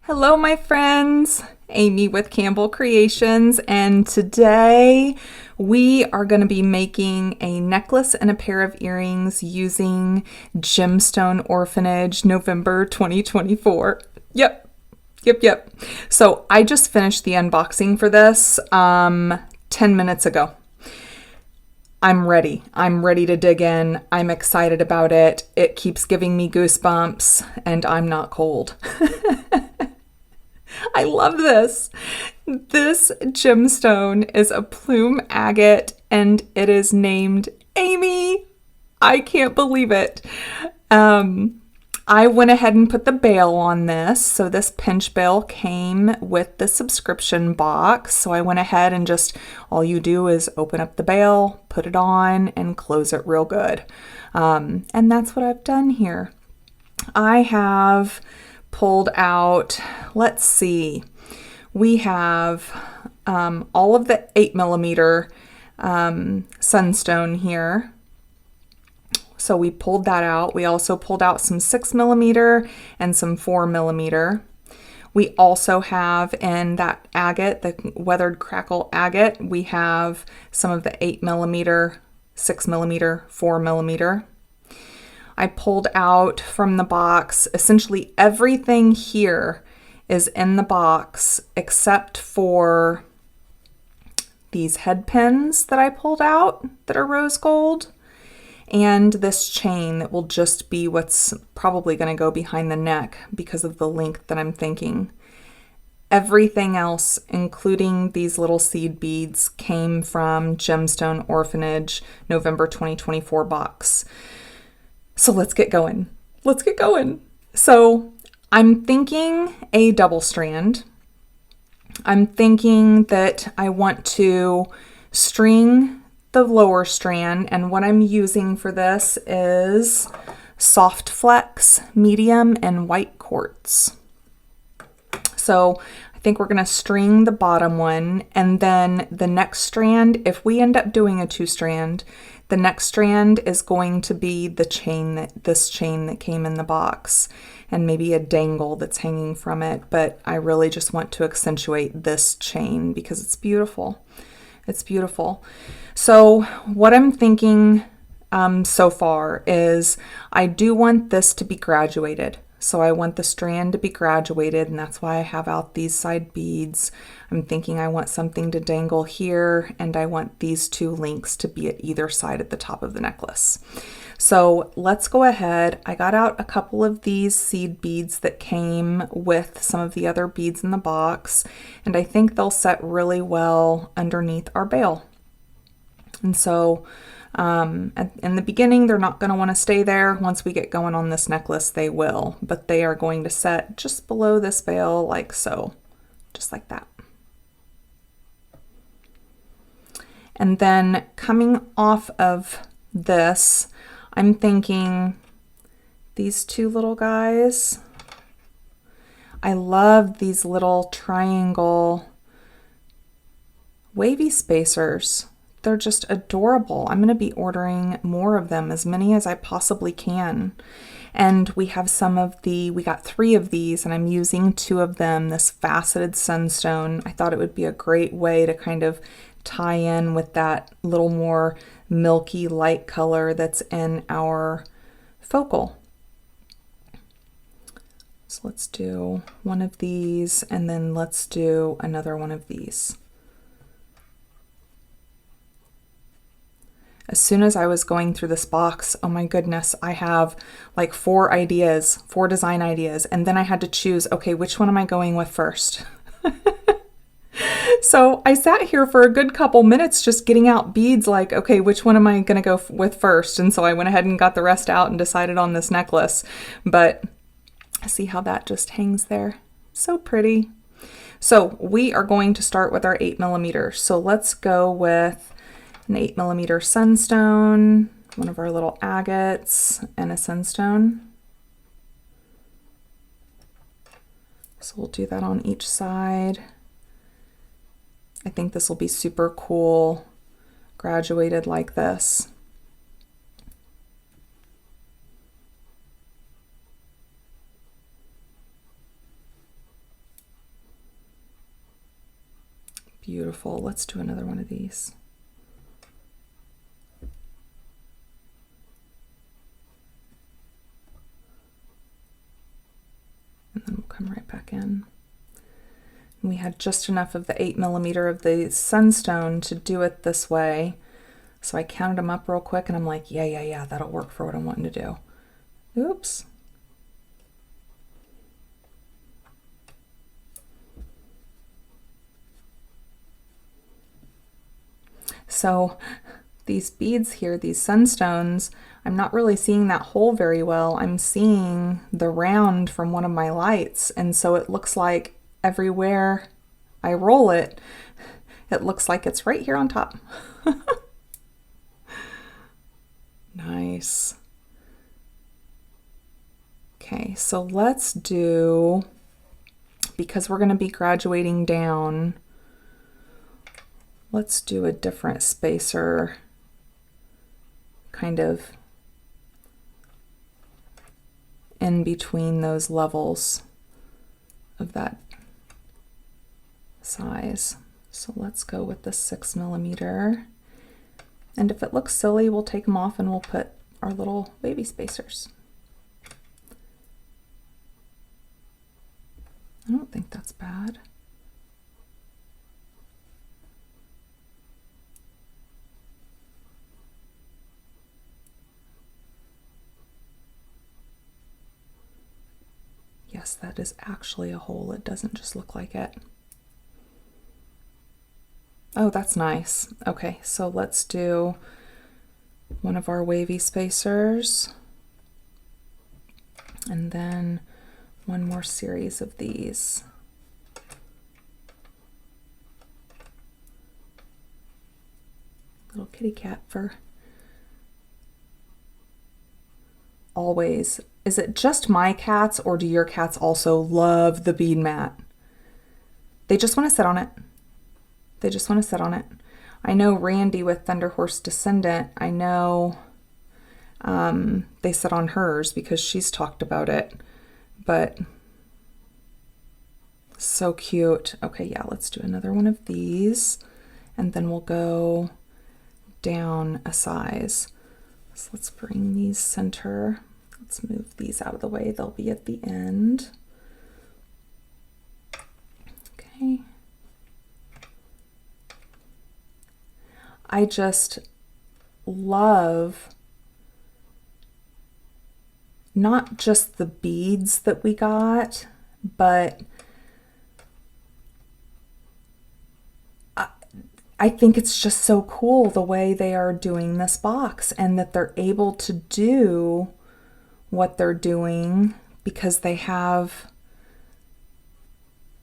Hello, my friends. Amy with Campbell Creations, and today we are going to be making a necklace and a pair of earrings using Gemstone Orphanage November 2024. Yep. So I just finished the unboxing for this 10 minutes ago. I'm ready. I'm ready to dig in. I'm excited about it. It keeps giving me goosebumps, and I'm not cold. I love this. This gemstone is a Plume agate and it is named Amy. I can't believe it. I went ahead and put the bail on this. So this pinch bail came with the subscription box. So I went ahead and all you do is open up the bail, put it on, and close it real good. And that's what I've done here. I have pulled out, let's see, we have all of the 8mm Sunstone here. So we pulled that out. We also pulled out some 6mm and some 4mm. We also have in that agate, the weathered crackle agate, we have some of the 8mm, 6mm, 4mm. I pulled out from the box, essentially everything here is in the box except for these head pins that I pulled out that are rose gold, and this chain that will just be what's probably going to go behind the neck because of the length that I'm thinking. Everything else, including these little seed beads, came from Gemstone Orphanage November 2024 box. So let's get going. So I'm thinking a double strand. I'm thinking that I want to string the lower strand, and what I'm using for this is Soft Flex, medium, and white quartz. So I think we're going to string the bottom one, and then the next strand, if we end up doing a 2-strand, the next strand is going to be this chain that came in the box, and maybe a dangle that's hanging from it, but I really just want to accentuate this chain because it's beautiful. It's beautiful. So what I'm thinking so far is I do want this to be graduated. So I want the strand to be graduated, and that's why I have out these side beads. I'm thinking I want something to dangle here, and I want these 2 links to be at either side at the top of the necklace. So let's go ahead. I got out a couple of these seed beads that came with some of the other beads in the box, and I think they'll set really well underneath our bail. And so in the beginning, they're not going to want to stay there. Once we get going on this necklace, they will, but they are going to set just below this veil like so, just like that. And then coming off of this, I'm thinking these 2 little guys. I love these little triangle wavy spacers. They're just adorable. I'm going to be ordering more of them, as many as I possibly can. And we have we got 3 of these, and I'm using 2 of them, this faceted Sunstone. I thought it would be a great way to kind of tie in with that little more milky light color that's in our focal. So let's do one of these, and then let's do another one of these. As soon as I was going through this box, oh my goodness, I have like 4 design ideas, and then I had to choose, okay, which one am I going with first? So I sat here for a good couple minutes just getting out beads like, okay, which one am I going to go with first? And so I went ahead and got the rest out and decided on this necklace. But see how that just hangs there? So pretty. So we are going to start with our 8mm. So let's go with an 8mm Sunstone, one of our little agates, and a Sunstone. So we'll do that on each side. I think this will be super cool, graduated like this. beautiful. Let's do another one of these. And then we'll come right back in. And we had just enough of the 8mm of the Sunstone to do it this way. So I counted them up real quick and I'm like, yeah, that'll work for what I'm wanting to do. Oops. So these beads here, these sunstones, I'm not really seeing that hole very well. I'm seeing the round from one of my lights, and so it looks like everywhere I roll it, it looks like it's right here on top. Nice. Okay, so let's do, because we're going to be graduating down, let's do a different spacer kind of in between those levels of that size. So let's go with the 6mm. And if it looks silly, we'll take them off and we'll put our little baby spacers. I don't think that's bad. Yes, that is actually a hole. It doesn't just look like it. Oh, that's nice. Okay, so let's do one of our wavy spacers. And then one more series of these. Little kitty cat fur. Always. Is it just my cats, or do your cats also love the bead mat? They just want to sit on it. They just want to sit on it. I know Randy with Thunder Horse Descendant, I know they sit on hers because she's talked about it, but so cute. Okay, yeah, let's do another one of these, and then we'll go down a size. So let's bring these center. Let's move these out of the way. They'll be at the end. Okay. I just love not just the beads that we got, but I think it's just so cool the way they are doing this box, and that they're able to do what they're doing because they have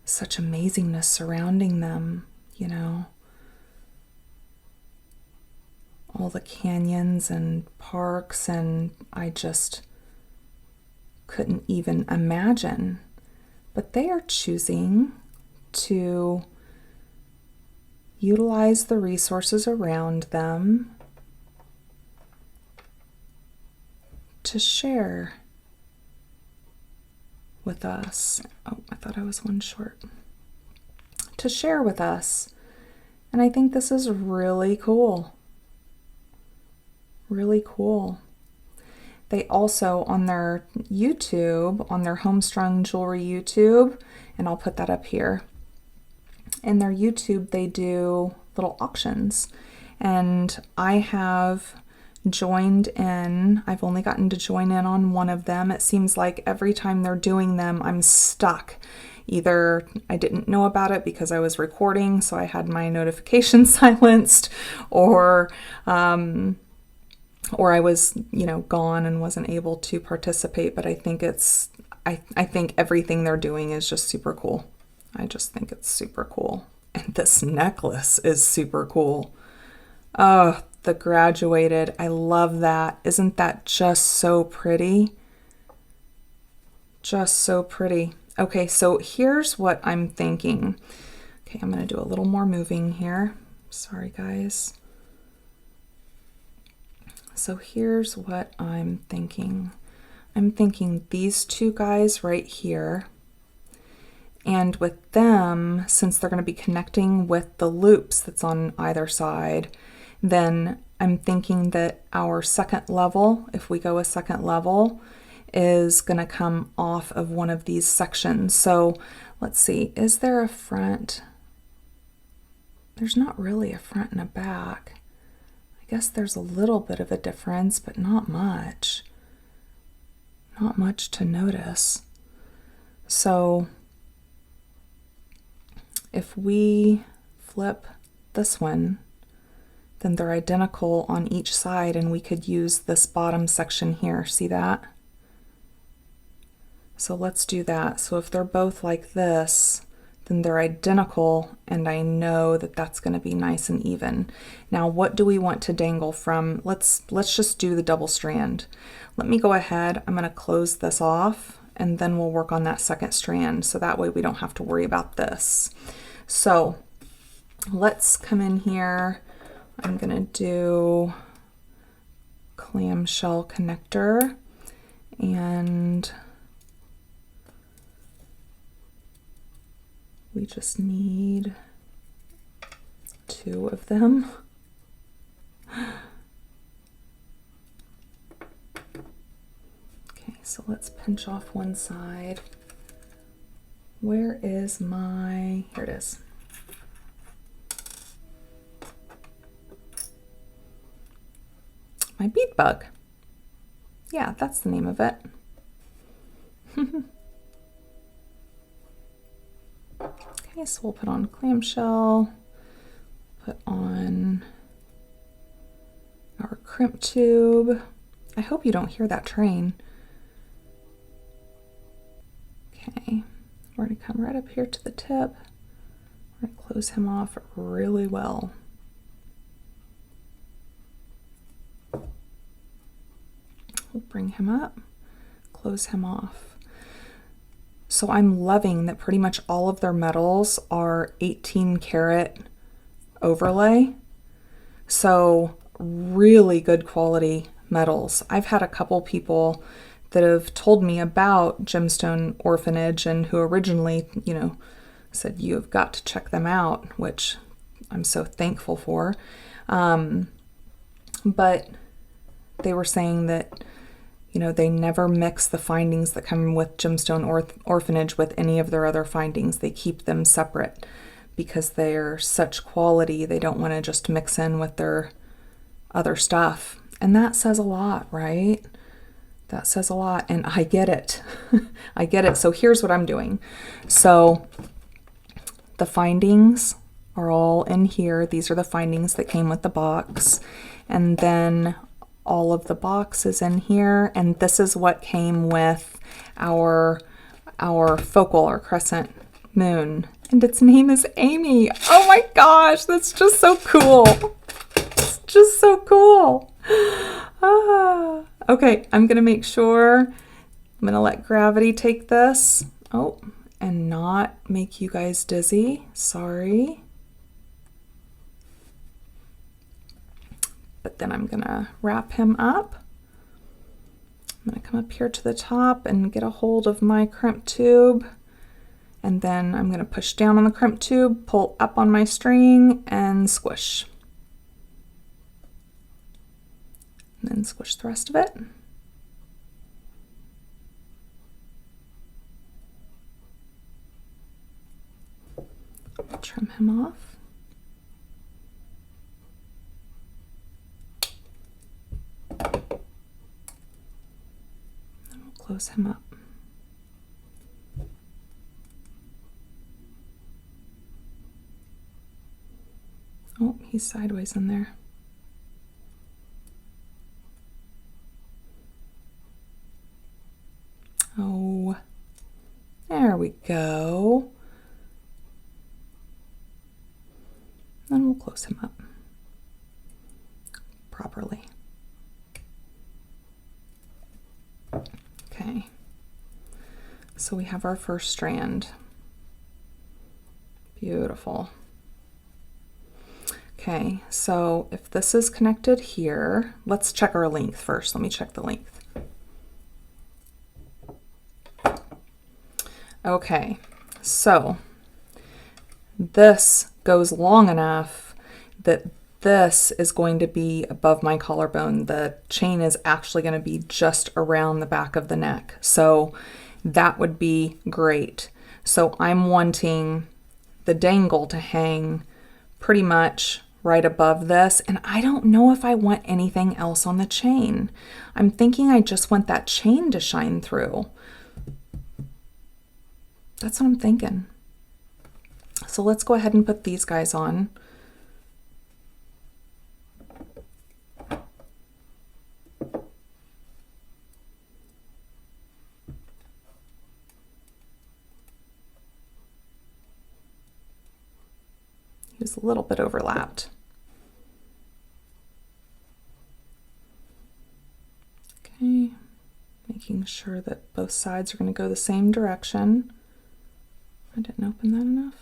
such amazingness surrounding them, you know. All the canyons and parks, and I just couldn't even imagine. But they are choosing to utilize the resources around them to share with us. Oh, I thought I was one short. To share with us. And I think this is really cool. Really cool. They also, on their YouTube, on their Homestrung Jewelry YouTube, and I'll put that up here, in their YouTube they do little auctions, and I have joined in. I've only gotten to join in on one of them. It seems like every time they're doing them, I'm stuck. Either I didn't know about it because I was recording, so I had my notifications silenced, or I was, you know, gone and wasn't able to participate. But I think it's, I think everything they're doing is just super cool. I just think it's super cool. And this necklace is super cool. Oh, the graduated. I love that. Isn't that just so pretty? Just so pretty. Okay, so here's what I'm thinking. Okay, I'm going to do a little more moving here. Sorry, guys. So here's what I'm thinking. I'm thinking these two guys right here, And with them, since they're going to be connecting with the loops that's on either side, then I'm thinking that our second level, if we go a second level, is going to come off of one of these sections. So let's see, is there a front? There's not really a front and a back. I guess there's a little bit of a difference, but not much. Not much to notice. So if we flip this one, then they're identical on each side, and we could use this bottom section here. See that? So let's do that. So if they're both like this, then they're identical, and I know that that's going to be nice and even. Now, what do we want to dangle from? Let's just do the double strand. Let me go ahead. I'm going to close this off, and then we'll work on that second strand, so that way we don't have to worry about this. So let's come in here. I'm going to do clamshell connector, and we just need 2 of them. Okay, so let's pinch off one side. Where is my, here it is. My bead bug. Yeah, that's the name of it. Okay, so we'll put on clamshell, put on our crimp tube. I hope you don't hear that train. Okay, we're going to come right up here to the tip. We're going to close him off really well. We'll bring him up, close him off. So I'm loving that pretty much all of their metals are 18 karat overlay. So really good quality metals. I've had a couple people that have told me about Gemstone Orphanage and who originally, you know, said you have got to check them out, which I'm so thankful for. But they were saying that, you know, they never mix the findings that come with Gemstone Orphanage with any of their other findings. They keep them separate because they're such quality. They don't want to just mix in with their other stuff. And that says a lot, right? That says a lot, and I get it. I get it. So here's what I'm doing. So the findings are all in here. These are the findings that came with the box. And then all of the boxes in here, and this is what came with our focal or crescent moon, and its name is Amy. Oh my gosh, that's just so cool. It's just so cool. Okay, I'm gonna make sure, I'm gonna let gravity take this. Oh, and not make you guys dizzy, sorry. But then I'm gonna wrap him up. I'm gonna come up here to the top and get a hold of my crimp tube. And then I'm gonna push down on the crimp tube, pull up on my string, and squish. And then squish the rest of it. I'll trim him off. And we'll close him up. Oh, he's sideways in there. Oh, there we go. Then we'll close him up properly. Okay, so we have our first strand. Beautiful. Okay, so if this is connected here, let's check our length first. Let me check the length. Okay, So this goes long enough that this is going to be above my collarbone. The chain is actually going to be just around the back of the neck. So that would be great. So I'm wanting the dangle to hang pretty much right above this. And I don't know if I want anything else on the chain. I'm thinking I just want that chain to shine through. That's what I'm thinking. So let's go ahead and put these guys on. He was a little bit overlapped. Okay, making sure that both sides are going to go the same direction. I didn't open that enough.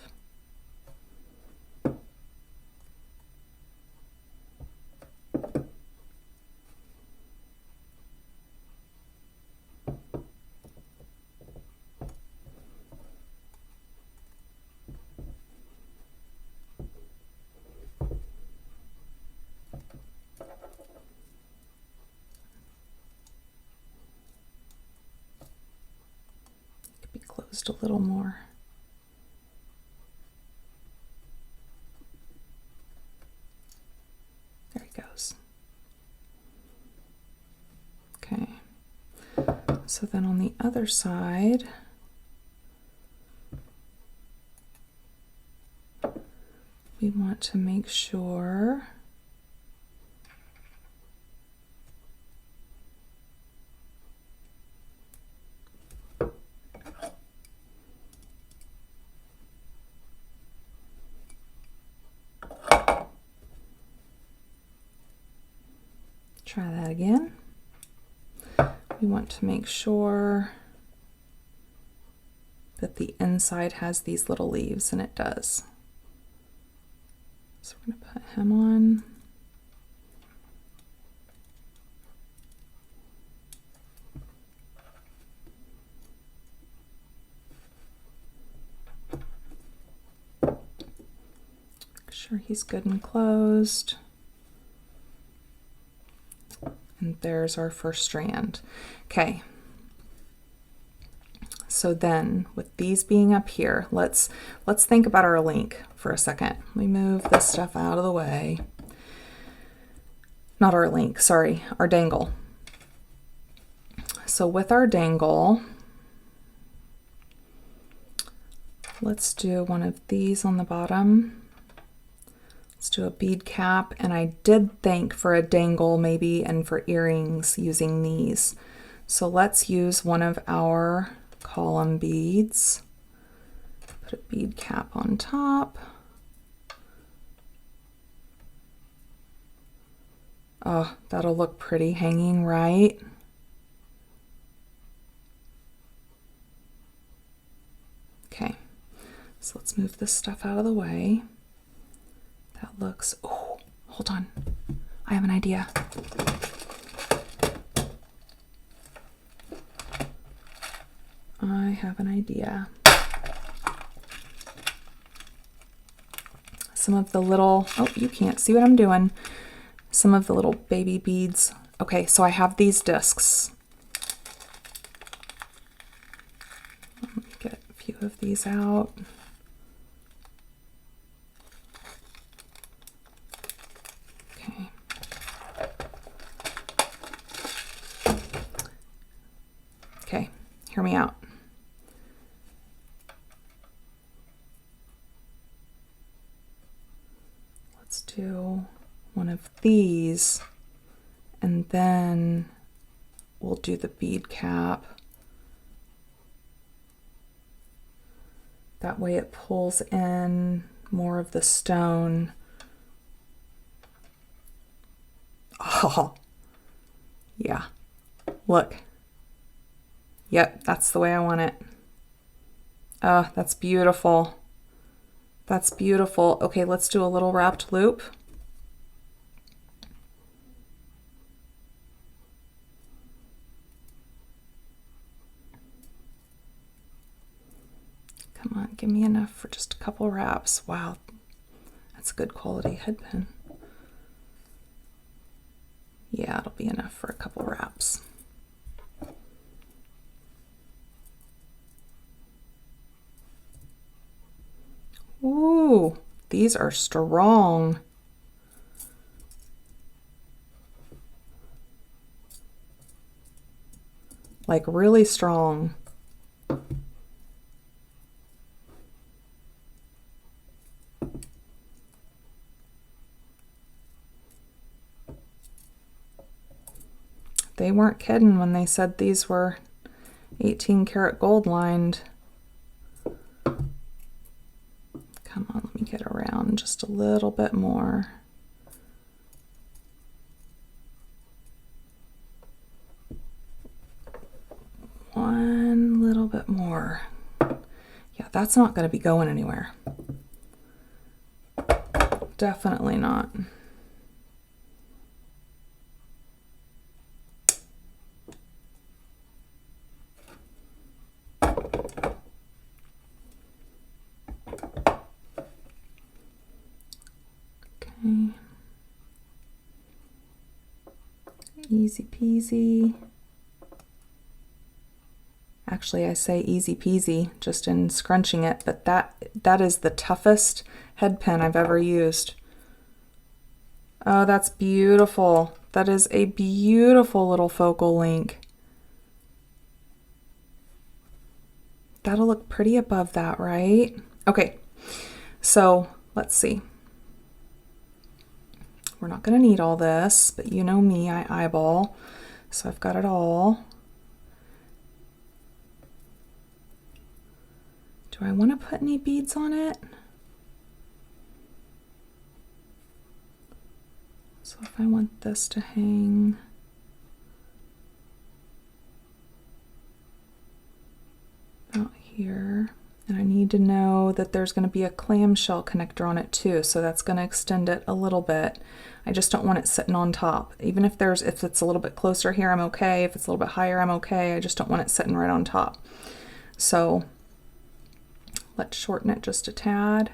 Could be closed a little more. There he goes. Okay. So then on the other side, we want to make sure try that again. We want to make sure that the inside has these little leaves, and it does. So we're going to put him on. Make sure he's good and closed. And there's our first strand. Okay. So then with these being up here, let's think about our link for a second. Let me move this stuff out of the way. Not our link, sorry, our dangle. So with our dangle, let's do one of these on the bottom. Let's do a bead cap, and I did think for a dangle maybe and for earrings using these. So let's use one of our column beads. Put a bead cap on top. Oh, that'll look pretty hanging, right? Okay, so let's move this stuff out of the way. That looks, oh, hold on. I have an idea. I have an idea. Some of the little, oh, you can't see what I'm doing. Some of the little baby beads. Okay, so I have these discs. Let me get a few of these out. Okay, hear me out. Let's do one of these, and then we'll do the bead cap. That way it pulls in more of the stone. Oh, yeah, look. Yep, that's the way I want it. Oh, that's beautiful. That's beautiful. Okay, let's do a little wrapped loop. Come on, give me enough for just a couple wraps. Wow, that's a good quality head pin. Yeah, it'll be enough for a couple wraps. Ooh, these are strong. Like really strong. They weren't kidding when they said these were 18 karat gold lined. Come on, let me get around just a little bit more. One little bit more. Yeah, that's not going to be going anywhere. Definitely not. Okay. Easy peasy. Actually, I say easy peasy just in scrunching it, but that is the toughest head pin I've ever used. Oh, that's beautiful. That is a beautiful little focal link. That'll look pretty above that, right? Okay, so let's see. We're not going to need all this, but you know me, I eyeball, so I've got it all. Do I want to put any beads on it? So if I want this to hang out here, and I need to know that there's going to be a clamshell connector on it too, so that's going to extend it a little bit. I just don't want it sitting on top. Even if it's a little bit closer here, I'm okay. If it's a little bit higher, I'm okay. I just don't want it sitting right on top. So let's shorten it just a tad.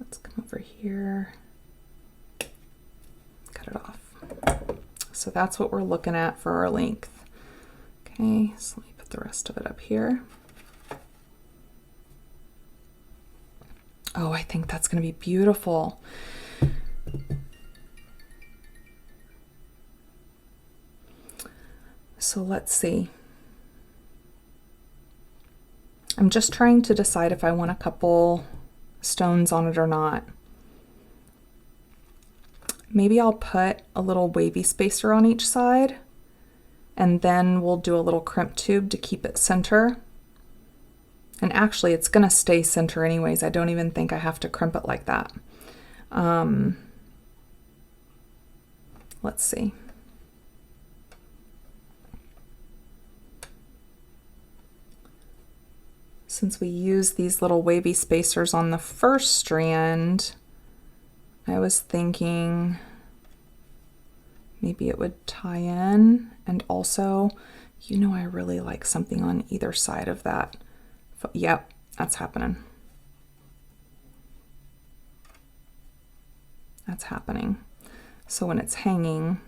Let's come over here, cut it off. So that's what we're looking at for our length. Okay, so let me put the rest of it up here. Oh, I think that's going to be beautiful. So let's see. I'm just trying to decide if I want a couple stones on it or not. Maybe I'll put a little wavy spacer on each side, and then we'll do a little crimp tube to keep it center. And actually, it's going to stay center anyways. I don't even think I have to crimp it like that. Let's see. Since we use these little wavy spacers on the first strand, I was thinking maybe it would tie in, and also, you know, I really like something on either side of that. Yep, that's happening. That's happening. So when it's hanging,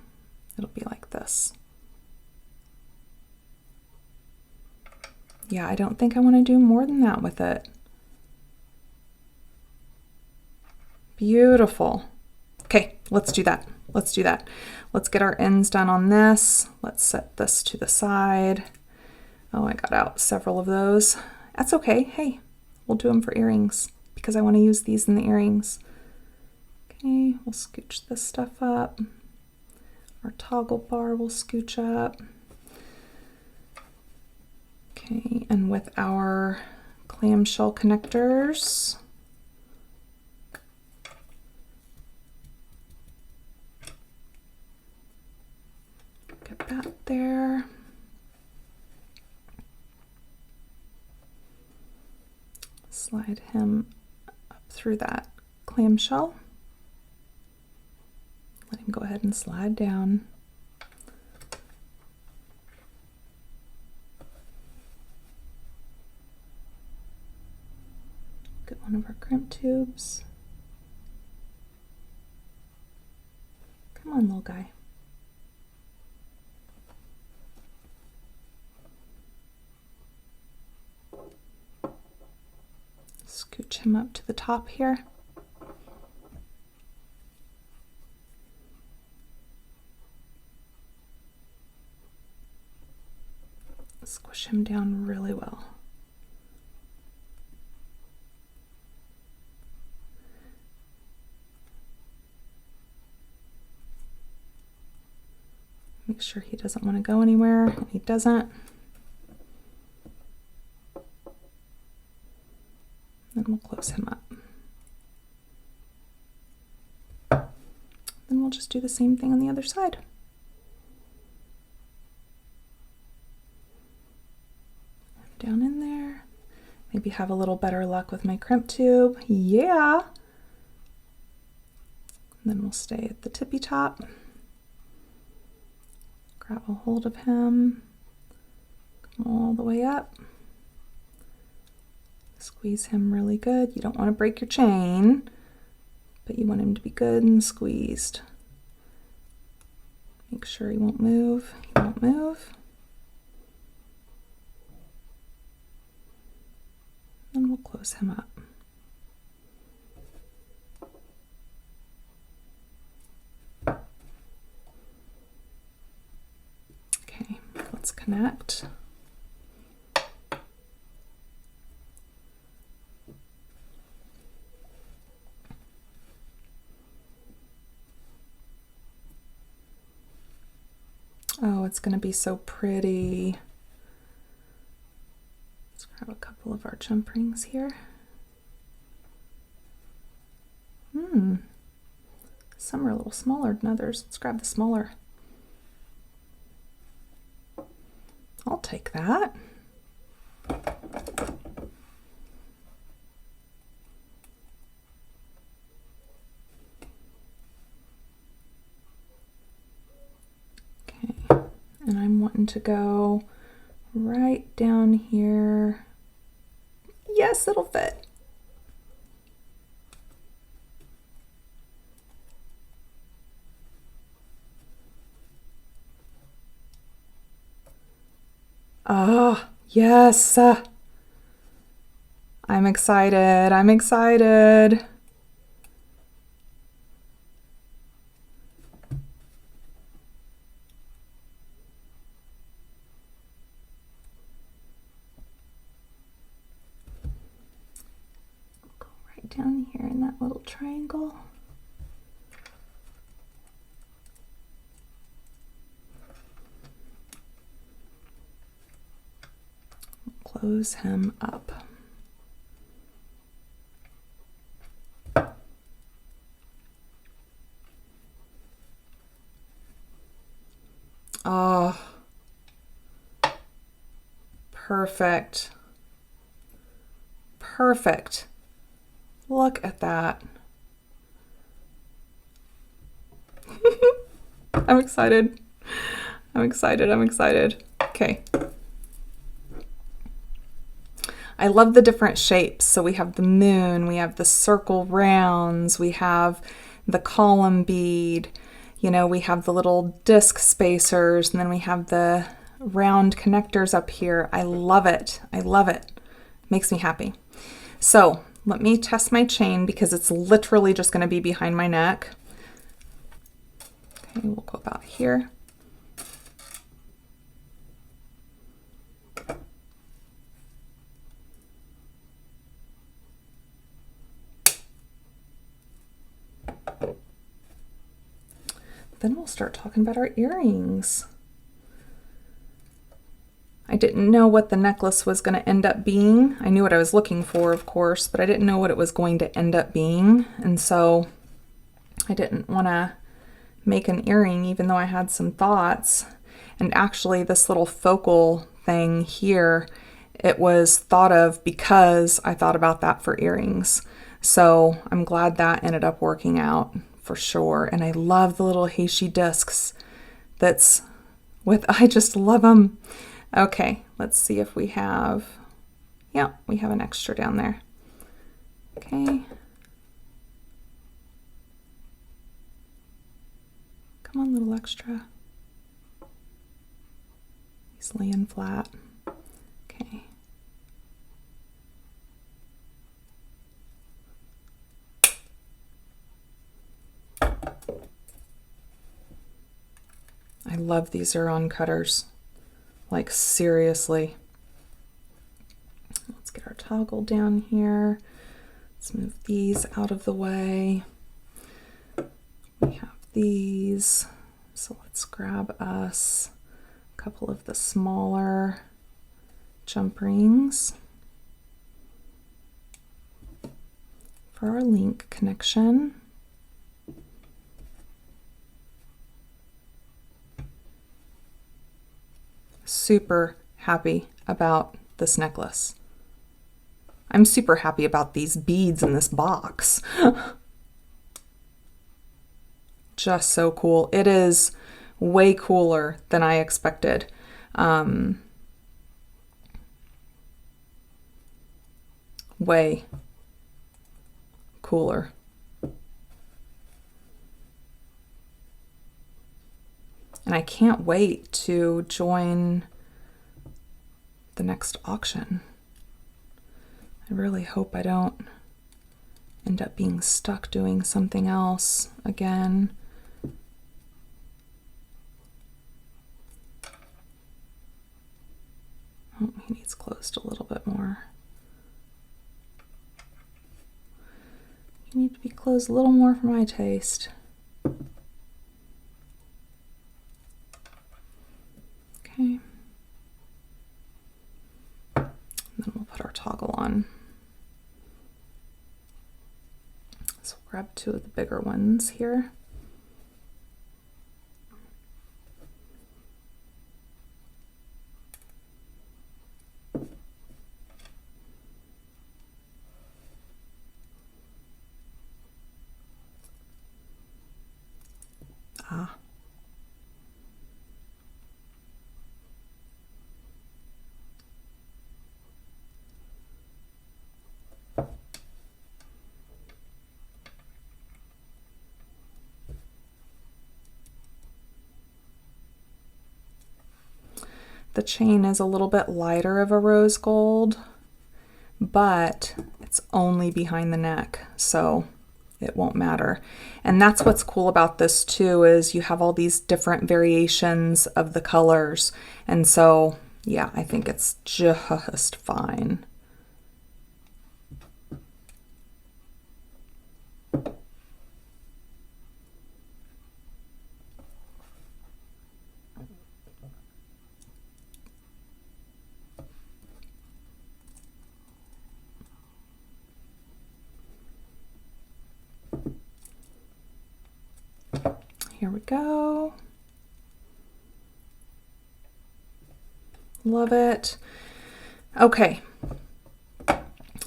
it'll be like this. Yeah, I don't think I want to do more than that with it. Beautiful. Okay, let's do that. Let's do that. Let's get our ends done on this. Let's set this to the side. Oh, I got out several of those. That's okay. Hey, we'll do them for earrings because I want to use these in the earrings. Okay, we'll scooch this stuff up. Our toggle bar will scooch up. Okay, and with our clamshell connectors, get that there. Slide him up through that clamshell. Let him go ahead and slide down. crimp tubes. Come on, little guy. Scooch him up to the top here. Squish him down really well. Make sure he doesn't want to go anywhere, and he doesn't. Then we'll close him up. Then we'll just do the same thing on the other side. Down in there. Maybe have a little better luck with my crimp tube. Yeah. And then we'll stay at the tippy top. Grab a hold of him. Come all the way up. Squeeze him really good. You don't want to break your chain, but you want him to be good and squeezed. Make sure he won't move. He won't move. And we'll close him up. Okay, let's connect. Oh, it's going to be so pretty. Let's grab a couple of our jump rings here. Some are a little smaller than others. Let's grab the smaller. I'll take that. Okay, and I'm wanting to go right down here. Yes, it'll fit. Oh, yes. I'm excited. I'm excited. Go right down here in that little triangle. Close him up. Oh, perfect. Perfect. Look at that. I'm excited. I'm excited. I'm excited. Okay. I love the different shapes. So we have the moon, we have the circle rounds, we have the column bead, you know, we have the little disc spacers, and then we have the round connectors up here. I love it. I love it. Makes me happy. So let me test my chain because it's literally just going to be behind my neck. Okay, we'll go about here. Then we'll start talking about our earrings. I didn't know what the necklace was going to end up being. I knew what I was looking for, of course, but I didn't know what it was going to end up being. And so I didn't want to make an earring, even though I had some thoughts. And actually, this little focal thing here, it was thought of because I thought about that for earrings. So I'm glad that ended up working out. For sure. And I love the little Heishi discs that's with, I just love them. Okay, let's see if we have, yeah, we have an extra down there. Okay. Come on, little extra. He's laying flat. Okay. I love these Xeron cutters. Like, seriously. Let's get our toggle down here. Let's move these out of the way. We have these. So let's grab us a couple of the smaller jump rings for our link connection. Super happy about this necklace. I'm super happy about these beads in this box. Just so cool. It is way cooler than I expected. Way cooler. And I can't wait to join the next auction. I really hope I don't end up being stuck doing something else again. Oh, he needs closed a little bit more. You need to be closed a little more for my taste. Okay. And then we'll put our toggle on. So we'll grab two of the bigger ones here. Ah. The chain is a little bit lighter of a rose gold, but it's only behind the neck, so it won't matter. And that's what's cool about this too, is you have all these different variations of the colors. And so, yeah, I think it's just fine. Here we go. Love it. Okay.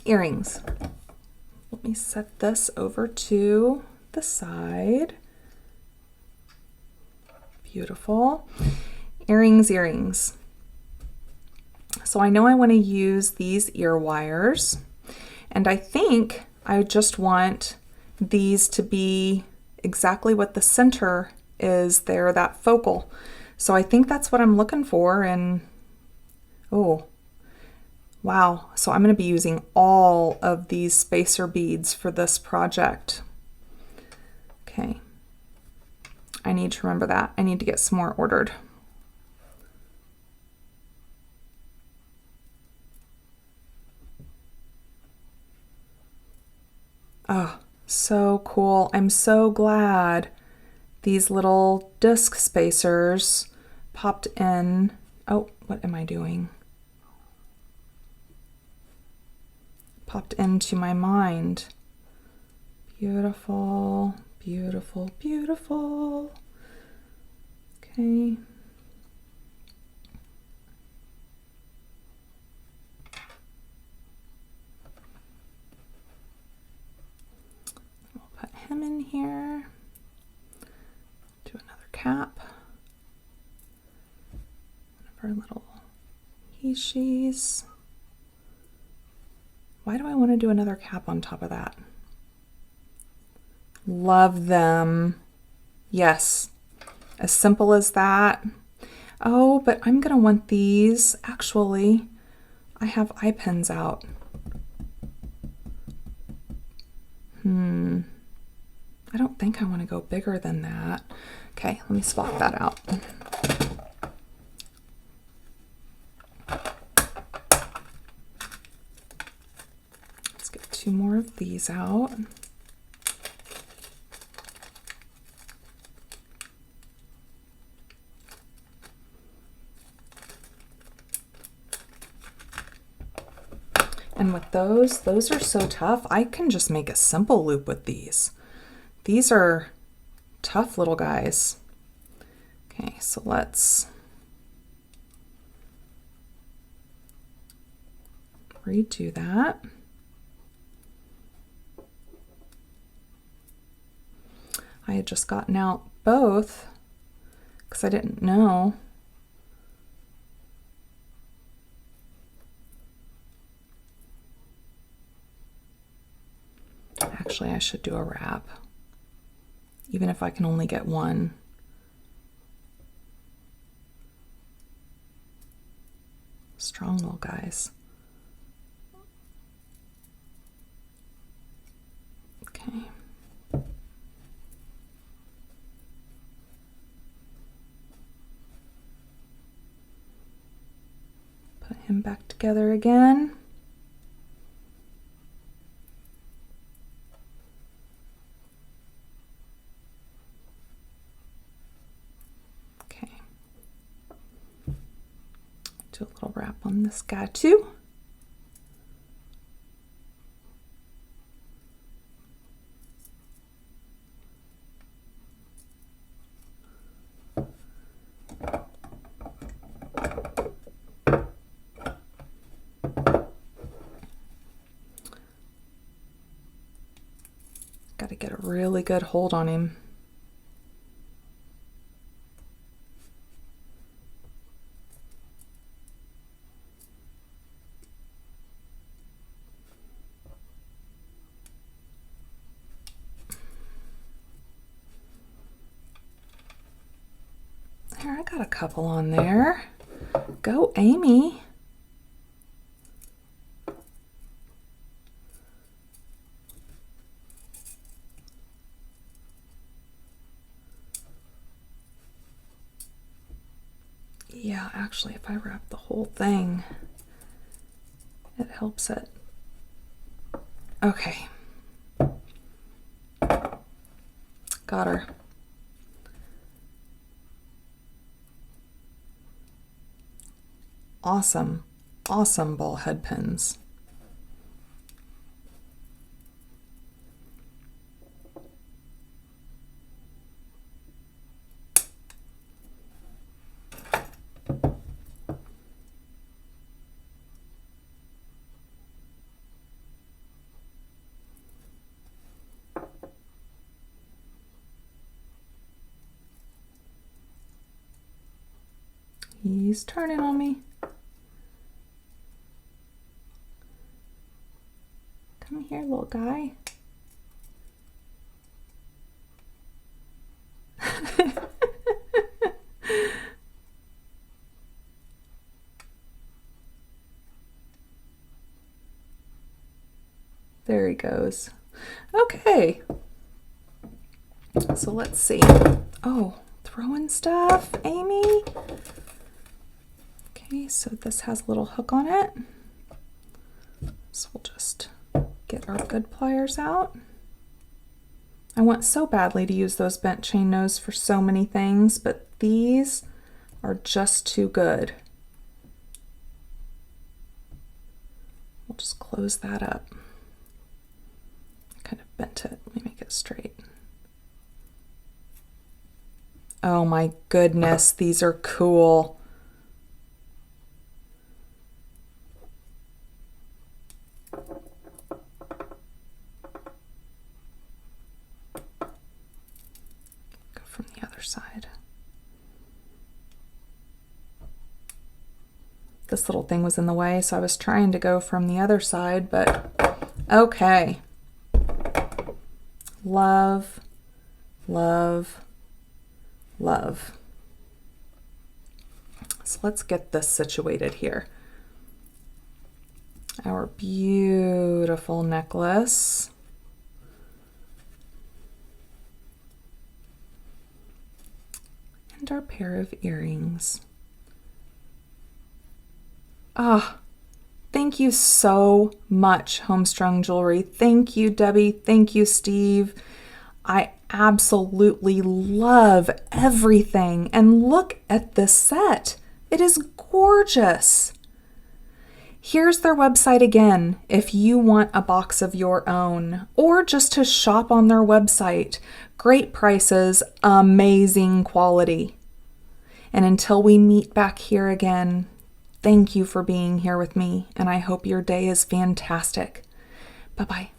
Earrings. Let me set this over to the side. Beautiful. Earrings, earrings. So I know I want to use these ear wires, and I think I just want these to be exactly what the center is there, that focal. So I think that's what I'm looking for. And oh, wow. So I'm going to be using all of these spacer beads for this project. Okay. I need to remember that. I need to get some more ordered. Oh, so cool. I'm so glad these little disc spacers popped in. Oh, what am I doing? Popped into my mind. Beautiful, beautiful, beautiful. Okay. We'll put him in here. Do another cap. One of our little he-she's. Why do I want to do another cap on top of that? Love them. Yes, as simple as that. Oh, but I'm gonna want these. Actually, I have eye pens out. I don't think I want to go bigger than that. Okay, let me swap that out. Let's get 2 more of these out. And with those are so tough. I can just make a simple loop with these. These are tough little guys. Okay, so let's redo that. I had just gotten out both because I didn't know. Actually, I should do a wrap, even if I can only get one. Strong little guys. Okay. Put him back together again. Do a little wrap on this guy too. Got to get a really good hold on him. There, I got a couple on there. Go, Amy. Yeah, actually, if I wrap the whole thing, it helps it. Okay. Got her. Awesome, awesome ball head pins. He's turning on me. Come here, little guy. There he goes. Okay. So let's see. Oh, throwing stuff, Amy. Okay, so this has a little hook on it. So we'll just get our good pliers out. I want so badly to use those bent chain nose for so many things, but these are just too good. We'll just close that up. Kind of bent it. Let me make it straight. Oh my goodness, these are cool. From the other side. This little thing was in the way, so I was trying to go from the other side, but Okay. Love, love, love. So let's get this situated here. Our beautiful necklace. And our pair of earrings. Ah, thank you so much, Homestrung Jewelry. Thank you, Debbie. Thank you, Steve. I absolutely love everything. And look at this set. It is gorgeous. Here's their website again if you want a box of your own or just to shop on their website. Great prices, amazing quality. And until we meet back here again, thank you for being here with me, and I hope your day is fantastic. Bye-bye.